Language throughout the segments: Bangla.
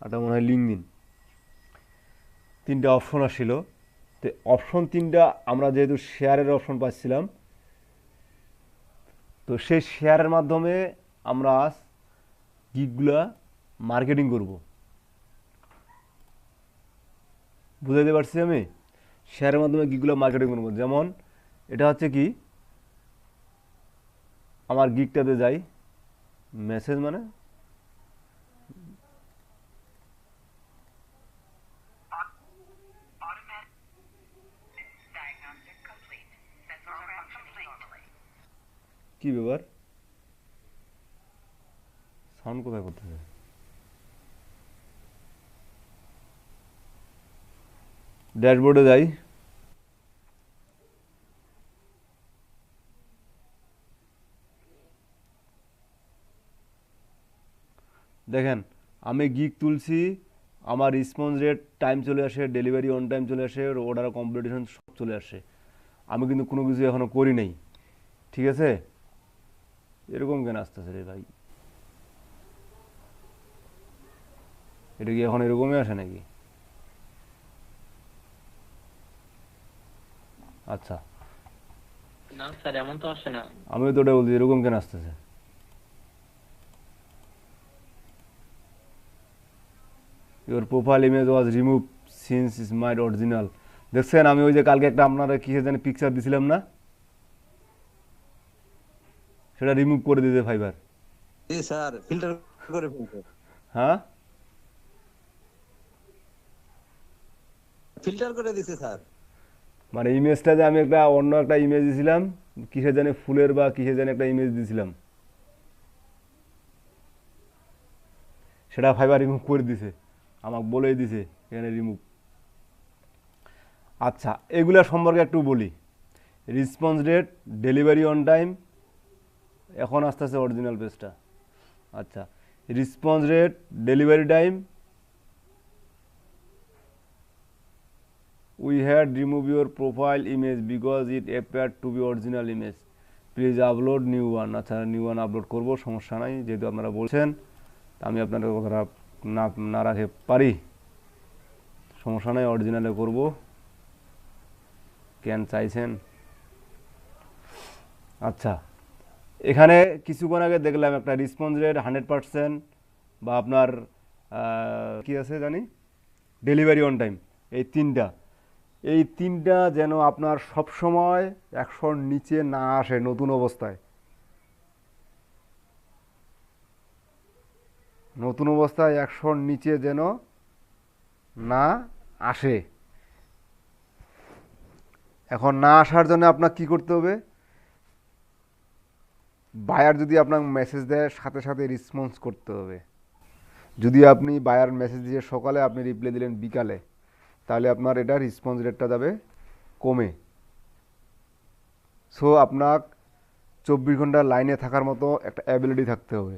এটা মনে হয় লিঙ্কডিন। তিনটা অপশন আসছিল। তো অপশন তিনটা আমরা যেহেতু শেয়ারের অপশন পাচ্ছিলাম, তো সেই শেয়ারের মাধ্যমে আমরা গিগগুলা মার্কেটিং করব। বুঝাইতে পারছি আমি? শেয়ারের মাধ্যমে গিগগুলো মার্কেটিং করবো। যেমন এটা হচ্ছে কি, আমার গিগটাতে যাই, মেসেজ মানে কি ব্যাপার, সাউন্ড কোথায় করতেছে? ড্যাশবোর্ডে যাই, দেখেন আমি গিগ তুলছি, আমার রেসপন্স রেট টাইম চলে আসে, ডেলিভারি অন টাইম চলে আসে, অর্ডার কমপ্লিটেশন সব চলে আসে। আমি কিন্তু কোনো কিছু এখনো করি নাই। ঠিক আছে? এরকম কেন আসতেছে রে ভাই? এটা কি এখন এরকমই আসে নাকি? আচ্ছা, না স্যার, এমন তো আসে না। আমিও তো ওটা বলছি, এরকম কেন আসতেছে? Your profile image was remove since is my original. দেখছেন, আমি ওই যে কালকে একটা আপনারা কিসে জানি পিকচার দিছিলাম না, সেটা রিমুভ করে দিতে ফাইবার। জি স্যার, ফিল্টার করে ফেলছে। হ্যাঁ, ফিল্টার করে দিছে স্যার। মানে ইমেজটা যে আমি একটা অন্য একটা ইমেজ দিছিলাম, কিসে জানি ফুলের বা কিসে জানি একটা ইমেজ দিছিলাম, সেটা ফাইবার রিমুভ করে দিছে, আমাকে বলেই দিছে এখানে রিমুভ। আচ্ছা, এগুলা সম্পর্কে একটু বলি। Response rate, delivery on time, এখন আস্তে আস্তে অরিজিনাল পেজটা। আচ্ছা, response rate, delivery time, we had remove your profile image because it appear to be original image, please upload new one. আচ্ছা, নিউ ওয়ান আপলোড করবো, সমস্যা নাই, যেহেতু আপনারা বলছেন। আমি আপনাদের কথাটা না না রাখে পারি, সমস্যা নাই, অরিজিনালে করব, কেন চাইছেন। আচ্ছা, এখানে কিছুক্ষণ আগে দেখলাম একটা রেসপন্স রেট 100%, বা আপনার কি আছে জানি, ডেলিভারি অন টাইম, এই তিনটা যেন আপনার সবসময় 100-র নিচে না আসে নতুন অবস্থায়। নতুন অবস্থায় 100-র নিচে যেন না আসে। এখন না আসার জন্য আপনার কি করতে হবে? বায়ার যদি আপনার মেসেজ দেয়, সাথে সাথে রেসপন্স করতে হবে। যদি আপনি বায়ার মেসেজ দিয়ে সকালে, আপনি রিপ্লাই দিলেন বিকালে, তাহলে আপনার এটা রেসপন্স রেটটা যাবে কমে। সো আপনার 24 ঘন্টা লাইনে থাকার মতো একটা অ্যাবিলিটি থাকতে হবে।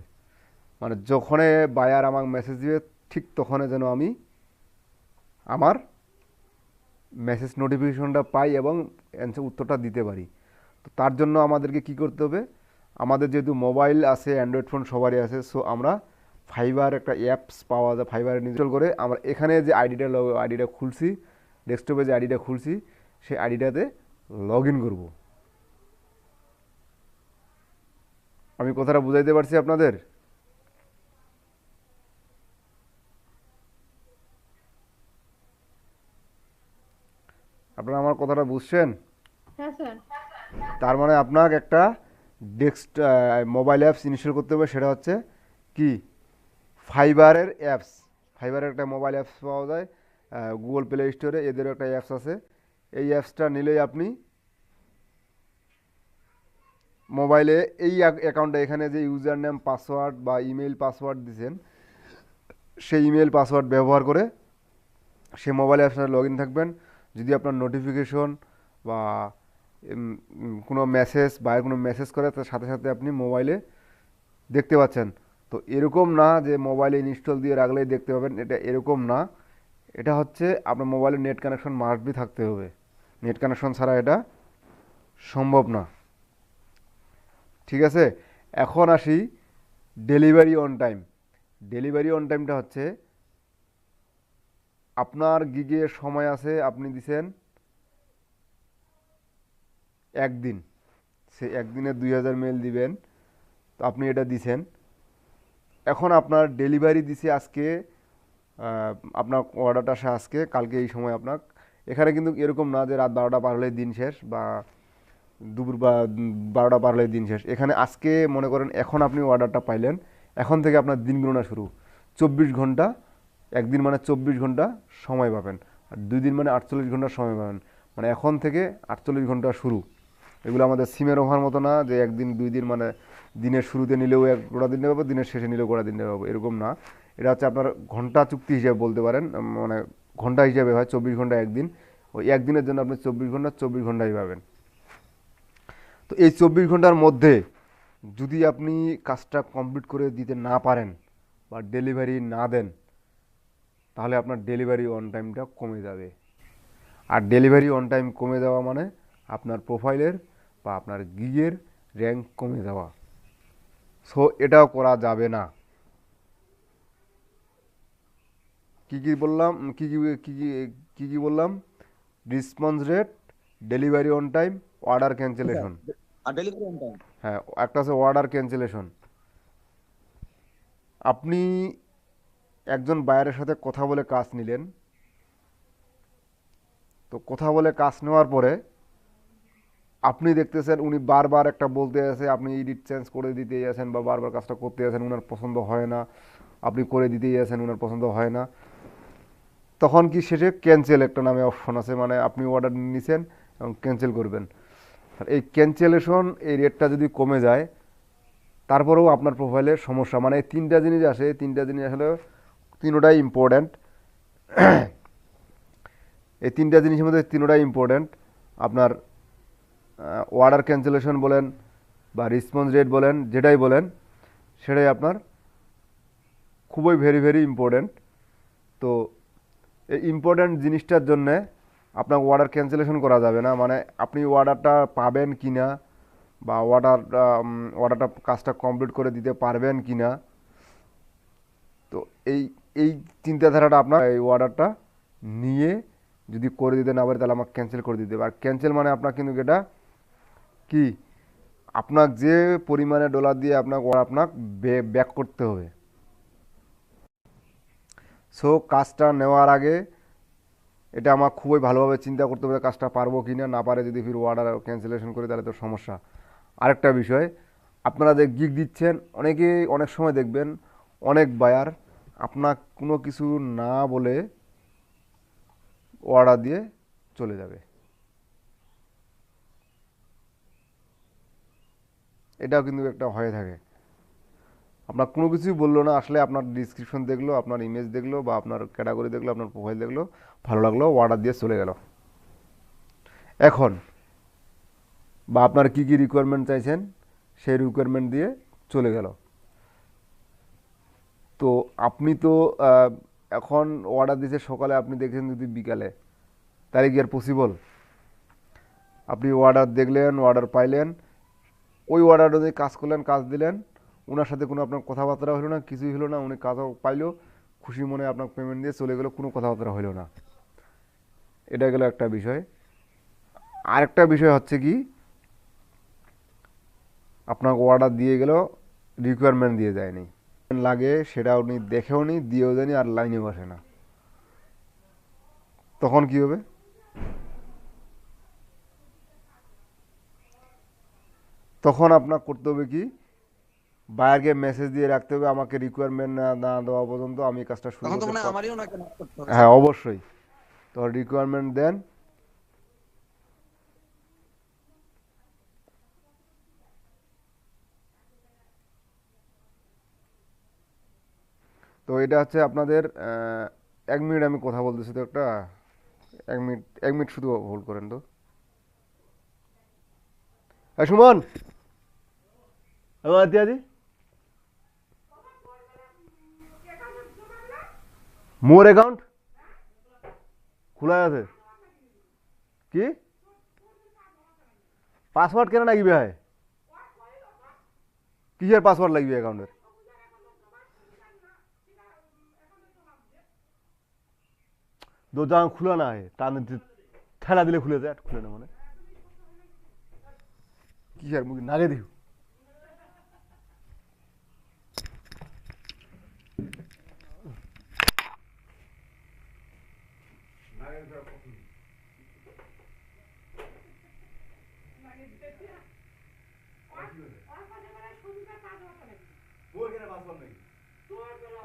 মানে যখনে বায়ার আমাকে মেসেজ দিবে, ঠিক তখনই যেন আমি আমার মেসেজ নোটিফিকেশনটা পাই এবং অ্যান্সার উত্তরটা দিতে পারি। তো তার জন্য আমাদেরকে কি করতে হবে? আমাদের যেহেতু মোবাইল আছে, অ্যান্ড্রয়েড ফোন সবারই আছে, সো আমরা ফাইবার একটা অ্যাপস পাওয়া যায়, ফাইবার ইনস্টল করে আমরা এখানে যে আইডিটা খুলছি, ডেস্কটপে যে আইডিটা খুলছি, সেই আইডিটাতে লগ ইন করবো। আমি কথাটা বুঝাইতে পারছি আপনাদের? আপনারা আমার কথাটা বুঝছেন? হ্যাঁ স্যার। তার মানে আপনাকে একটা ডেস্ক মোবাইল অ্যাপস ইনস্টল করতে হবে, সেটা হচ্ছে কি, ফাইবারের অ্যাপস। ফাইবারের একটা মোবাইল অ্যাপস পাওয়া যায় গুগল প্লে স্টোরে, এদেরও একটা অ্যাপস আছে। এই অ্যাপসটা নিলেই আপনি মোবাইলে এই অ্যাকাউন্টে, এখানে যে ইউজার নেম, পাসওয়ার্ড বা ইমেল পাসওয়ার্ড দিয়েছেন, সেই ইমেল পাসওয়ার্ড ব্যবহার করে সে মোবাইল অ্যাপসে লগ ইন থাকবেন। যদি আপনার নোটিফিকেশন বা কোনো মেসেজ বা কোনো মেসেজ করে, তার সাথে সাথে আপনি মোবাইলে দেখতে পাচ্ছেন। তো এরকম না যে মোবাইলে ইনস্টল দিয়ে রাখলেই দেখতে পাবেন, এটা এরকম না। এটা হচ্ছে আপনার মোবাইলে নেট কানেকশন মাস্ট বি থাকতে হবে, নেট কানেকশন ছাড়া এটা সম্ভব না। ঠিক আছে? এখন আসি delivery on time. Delivery on টাইমটা হচ্ছে আপনার গিগের সময় আছে, আপনি দিছেন একদিন, সে একদিনে 2000 মেল দিবেন, তো আপনি এটা দিছেন। এখন আপনার ডেলিভারি দিছে আজকে, আপনার অর্ডারটা আসে আজকে, কালকে এই সময় আপনার এখানে কিন্তু এরকম না যে রাত 12টা পার হলে দিন শেষ বা দুপুর বা 12টা পার হলে দিন শেষ। এখানে আজকে মনে করেন এখন আপনি অর্ডারটা পাইলেন, এখন থেকে আপনার দিন গণনা শুরু। 24 ঘন্টা, একদিন মানে 24 ঘন্টা সময় পাবেন, আর 2 দিন মানে 48 ঘন্টা সময় পাবেন। মানে এখন থেকে 48 ঘন্টা শুরু। এগুলো আমাদের সিমের ওভার মতো না যে একদিন 2 দিন, মানে দিনের শুরুতে নিলেও এক গোটা দিন পাবো, দিনের শেষে নিলেও গোটা দিন পাবো, এরকম না। এটা হচ্ছে আপনার ঘন্টা চুক্তি হিসেবে বলতে পারেন, মানে ঘন্টা হিসেবে হয় 24 ঘন্টা একদিন। ওই একদিনের জন্য আপনি 24 ঘন্টা 24 ঘন্টাই পাবেন। তো এই 24 ঘন্টার মধ্যে যদি আপনি কাজটা কমপ্লিট করে দিতে না পারেন বা ডেলিভারি না দেন, তাহলে আপনার ডেলিভারি অন টাইমটা কমে যাবে। আর ডেলিভারি অন টাইম কমে যাওয়া মানে আপনার প্রোফাইলের বা আপনার গিগের র্যাঙ্ক কমে যাওয়া। সো এটাও করা যাবে না। কি কি বললাম, কি কি বললাম? Response rate, delivery on time, order জি স্যার। ক্যান্সেলেশন। আর ডেলিভারি অন টাইম। হ্যাঁ, একটা আছে অর্ডার ক্যান্সেলেশন। আপনি একজন বায়ারের সাথে কথা বলে কাজ নিলেন, তো কথা বলে কাজ নেওয়ার পরে আপনি দেখতেছেন উনি বারবার একটা বলতে আছে, আপনি এডিট চেঞ্জ করে দিতেই আছেন বা বারবার কাজটা করতে আছেন, উনার পছন্দ হয় না, আপনি করে দিতেই আছেন, উনার পছন্দ হয় না। তখন কি শেষে ক্যান্সেল একটা নামে অপশন আছে, মানে আপনি অর্ডার নিছেন এবং ক্যান্সেল করবেন। আর এই ক্যান্সেলেশন, এই রেটটা যদি কমে যায়, তারপরেও আপনার প্রোফাইলের সমস্যা, মানে এই 3টা জিনিস আসে, 3টা জিনিস আসলে তিনোটাই ইম্পর্ট্যান্ট। এই 3টা জিনিসের মধ্যে 3টাই ইম্পর্ট্যান্ট। আপনার অর্ডার ক্যান্সেলেশন বলেন বা রেসপন্স রেট বলেন, যেটাই বলেন সেটাই আপনার খুবই ভেরি ভেরি ইম্পর্ট্যান্ট। তো এই ইম্পর্ট্যান্ট জিনিসটার জন্যে আপনার অর্ডার ক্যান্সেলেশন করা যাবে না, মানে আপনি অর্ডারটা পাবেন কি না বা অর্ডারটা কাজটা কমপ্লিট করে দিতে পারবেন কি না। তো এই এই চিন্তাধারাটা আপনার, এই অর্ডারটা নিয়ে যদি করে দিতে না পারে তাহলে আমাকে ক্যান্সেল করে দিতে হবে। আর ক্যান্সেল মানে আপনার কিন্তু এটা কি, আপনার যে পরিমাণে ডলার দিয়ে আপনাকে ব্যাক করতে হবে। সো কাজটা নেওয়ার আগে এটা আমার খুবই ভালোভাবে চিন্তা করতে হবে, কাজটা পারবো কি না, না পারে যদি ফির অর্ডার ক্যান্সেলেশন করি তাহলে তো সমস্যা। আরেকটা বিষয়, আপনারা যে গিগ দিচ্ছেন, অনেকেই অনেক সময় দেখবেন অনেক বায়ার আপনার কোনো কিছু না বলে অর্ডার দিয়ে চলে যাবে। এটাও কিন্তু একটা হয়ে থাকে। আপনার কোনো কিছুই বললো না, আসলে আপনার ডিসক্রিপশন দেখলো, আপনার ইমেজ দেখলো বা আপনার ক্যাটাগরি দেখলো, আপনার প্রোফাইল দেখলো, ভালো লাগলো, অর্ডার দিয়ে চলে গেল। এখন বা আপনার কি কি রিকোয়ারমেন্ট চাইছেন সেই রিকোয়ারমেন্ট দিয়ে চলে গেল। তো আপনি তো এখন অর্ডার দিয়েছে সকালে, আপনি দেখছেন যদি বিকালে, তাহলে কি আর পসিবল? আপনি অর্ডার দেখলেন, অর্ডার পাইলেন, ওই অর্ডার অনুযায়ী কাজ করলেন, কাজ দিলেন, ওনার সাথে কোনো আপনার কথাবার্তা হলো না, কিছুই হলো না, উনি কাজও পাইলো, খুশি মনে আপনার পেমেন্ট দিয়ে চলে গেলো, কোনো কথাবার্তা হলো না। এটা গেল একটা বিষয়। আরেকটা বিষয় হচ্ছে কি, আপনাকে অর্ডার দিয়ে গেল, রিকোয়ারমেন্ট দিয়ে যায়নি, লাগে সেটা উনি দেখেও নি, দিয়েও যায়নি, আর লাইনেও বসে না। তখন কি হবে? তখন আপনার করতে হবে কি, বায়ারকে মেসেজ দিয়ে রাখতে হবে, আমাকে রিকোয়ারমেন্ট না দেওয়া পর্যন্ত আমি কাজটা শুরু তখন তো করতে মনে হয় আমারই ওনাকে knock করতে হবে হ্যাঁ স্যার। অবশ্যই। তো রিকোয়ারমেন্ট দেন। তো এটা হচ্ছে আপনাদের 1 মিনিট আমি কথা বলতেছি, তো একটা 1 মিনিট, 1 মিনিট শুধু হোল্ড করেন তো। হ্যাঁ সুমন, ইত্যাদি মোর অ্যাকাউন্ট খোলা আছে কি, পাসওয়ার্ড কেন লাগবে? হয় কিসের পাসওয়ার্ড লাগবে অ্যাকাউন্টের? দরজা খুলে না হয় টান ঠেলা দিলে খুলে যায়, খুলে না মানে কি আর মুখে নাগে দিও।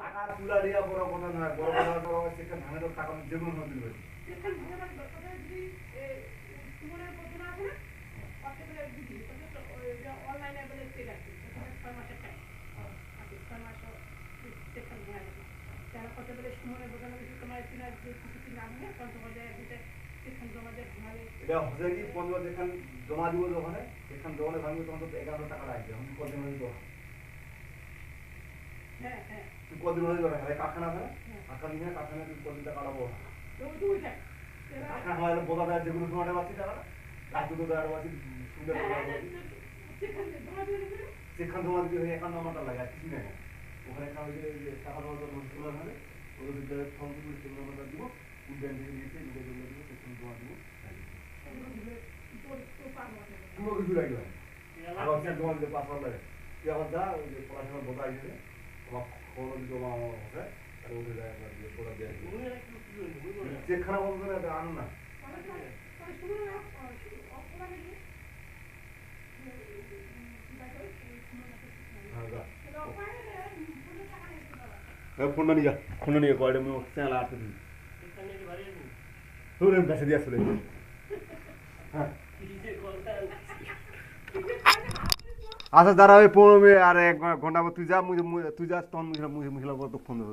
টাকা তুলা দিয়া বড় কথা নয়, বড় কথা বড় সেখানে ভাঙে তো টাকা যেগুলো নয় দিবে। এটা হচ্ছে কি 15 যেখান জমা দিব ওখানে, সেখান জমানে ভাঙবে তখন তো 11 টাকা লাগবে। আমি কদিন হয়ে তো তুই কদিন হয়ে যাবে কারখানা আছে, কারখানা নিয়ে কারখানা তুই কদিন টাকা কাটাবো, কারখানা হলে বোঝা যায় যেগুলো তোমার বাচ্চি টাকা রাজু তো আর বাচ্চি সুন্দর সেখান জমা দিতে হয়ে একান্ন নম্বরটা লাগে আর কিছু নেই ওখানে। টাকা জমা তোলা হবে ওদের ভিতরে ফর্ম দিব, সেই নম্বরটা দিব, উদ্যান থেকে দিয়েছে দুটো জমা দিব, সেখানে জমা দিব, পুরো কিছু লাগবে আবার জমা দিতে 5 মাস লাগে। তুই আবার যা ওই যে পড়াশোনা বোঝাই দিলে তোমার খবর জমা হবে আর ওদের যায় পড়া দিয়ে চেক খারাপ হবে না আনো না। ফোনটা নিয়ে যা, ফোনটা নিয়ে কয়টা আমি চ্যানেল আসতে দিই তোর কাছে দিয়ে আসলে হ্যাঁ আচ্ছা দাঁড়া ওই 15 মিনিট আর 1 ঘন্টা তুই যা, তুই যা তখন মুখলা তো ফোন দেবো।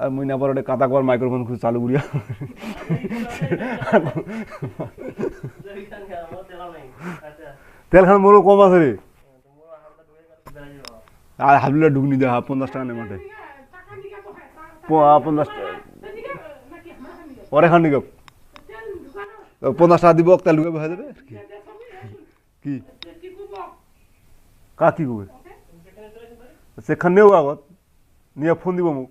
আর মুই না পারে কাতা কর মাইক্রোফোন খুব চালু করিয়া তেল খান মোরও কম আছে রে আর হাবলিলা ঢুকনি দে 50 টাকা নেই মাঠে 50 টাকা ওরে খান নিক 50 টাকা দিব তেল ঢুকে হয়ে যাবে কি কা কি কবে সেখান নেও আগত নিয়ে ফোন দিব মোক।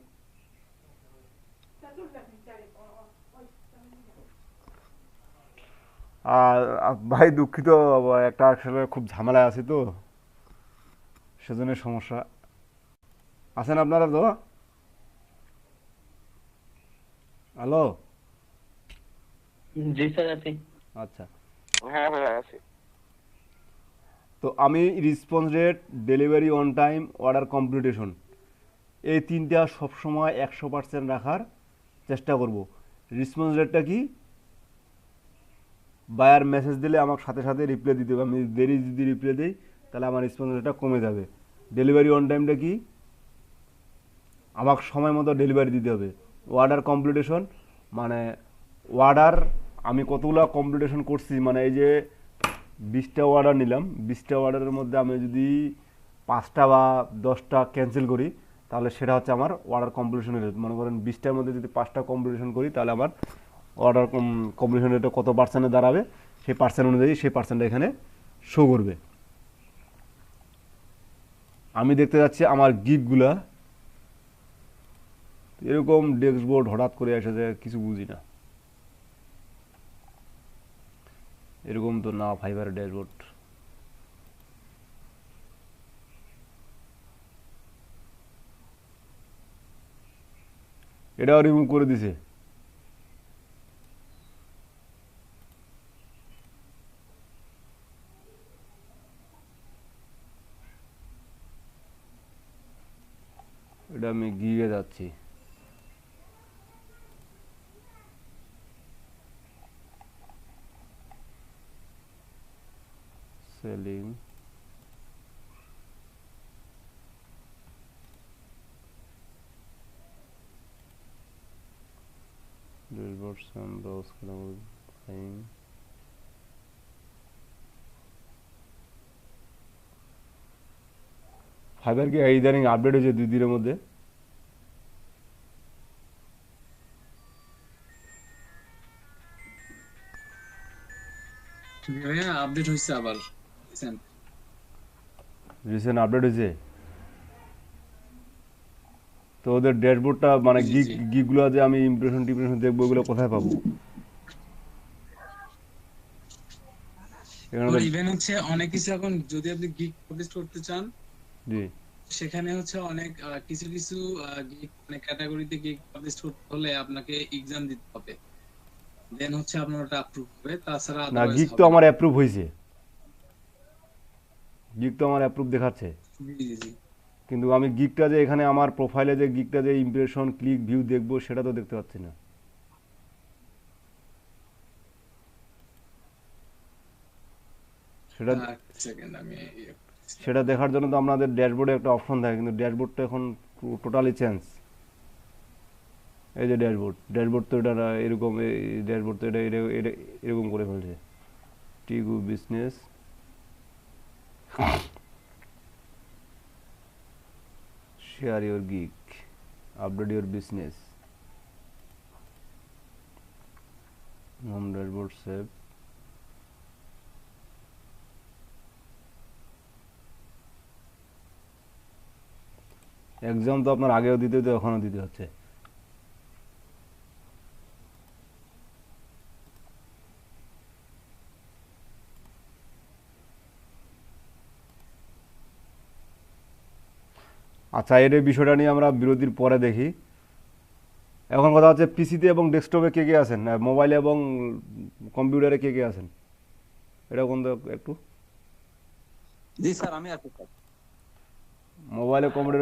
আর ভাই দুঃখিত একটা আসলে খুব ঝামেলায় আছি তো সেজন্য সমস্যা। আছেন আপনারা তো? হ্যালো জি স্যার আছি। আচ্ছা হ্যাঁ হ্যাঁ আছে। তো আমি response rate, delivery on time, order completion এই তিনটা সবসময় 100% রাখার চেষ্টা করব। রেসপন্স রেটটা কি? বায়ার মেসেজ দিলে আমাকে সাথে সাথে রিপ্লাই দিতে হবে, আমি দেরি যদি রিপ্লাই দিই তাহলে আমার রেসপন্স রেটটা কমে যাবে। ডেলিভারি অন টাইমটা কি? আমাকে সময় মতো ডেলিভারি দিতে হবে। অর্ডার কমপ্লিটেশন মানে অর্ডার আমি কতগুলো কমপ্লিটেশন করছি, মানে এই যে 20টা অর্ডার নিলাম, 20টা অর্ডারের মধ্যে আমি যদি 5টা বা 10টা ক্যান্সেল করি তাহলে সেটা হচ্ছে আমার অর্ডার কমপ্লিটেশন রেট। মনে করেন 20টার মধ্যে যদি 5টা কমপ্লিটেশন করি তাহলে আমার অর্ডার কমপ্লিটেশন রেটটা কত পার্সেন্টে দাঁড়াবে সেই পার্সেন্ট অনুযায়ী সেই পার্সেন্টটা এখানে শো করবে। আমি দেখতে যাচ্ছি আমার গিগগুলা এরকম ডেস্কবোর্ড হঠাৎ করে এসেছে কিছু বুঝি না, এরকম তো না ফাইবারের ড্যাশবোর্ড। এটাও রিমুভ করে দিছে। এটা আমি গিগে যাচ্ছি, সেলিং ফাইবার কি ইদানিং আপডেট হয়েছে 2 দিনের মধ্যে। ভাইয়া আপডেট হয়েছে আবার recent। রিসেন্ট আপডেট হয়েছে? তো ওদের ড্যাশবোর্ডটা মানে জি জি। গিকগুলো যে আমি ইমপ্রেশন টিমপ্রেশন দেখবো ওগুলো কোথায় পাবো? এখানে ওর তো ইভেন হচ্ছে অনেক কিছু এখন যদি আপনি গিগ পাবলিশ করতে চান, জি সেখানে হচ্ছে অনেক কিছু কিছু গিগ মানে ক্যাটাগরিতে গিগ পাবলিশ করতে হলে আপনাকে এক্সাম দিতে হবে, দেন হচ্ছে আপনার ওটা অ্যাপ্রুভ হবে, তাছাড়া না, আদারওয়াইজ গিক তো হবে না। আমার অ্যাপ্রুভ হয়েছে, গিক তো আমার অ্যাপ্রুভ দেখাচ্ছে, জি জি জি। কিন্তু আমি গিকটা যে এখানে আমার প্রোফাইলে যে গিকটা যে ইমপ্রেশন ক্লিক ভিউ দেখবো সেটা তো দেখতে পাচ্ছি না। সেটা এক সেকেন্ড আমি সেটা দেখার জন্য তো আপনাদের ড্যাশবোর্ডে একটা অপশন থাকে, কিন্তু ড্যাশবোর্ডটা এখন টোটালি চেঞ্জ। এই যে ড্যাশবোর্ড তো এটা এরকম, এই ড্যাশবোর্ড তো এরকম করে ফেলছে। টিগু business, share your geek, update your business, home dashboard save. Exam তো আপনার আগেও দিতে হতো, এখনও দিতে হচ্ছে। আচ্ছা, এর এই বিষয়টা নিয়ে আমরা বিরতির পরে দেখি। এখন কথা হচ্ছে পিসিতে এবং ডেস্কটপে কে কে আছেন, মোবাইলে এবং কম্পিউটারে কে কে আছেন, এটা কোন একটু জি স্যার আমি আছি স্যার। মোবাইলে কম্পিউটারে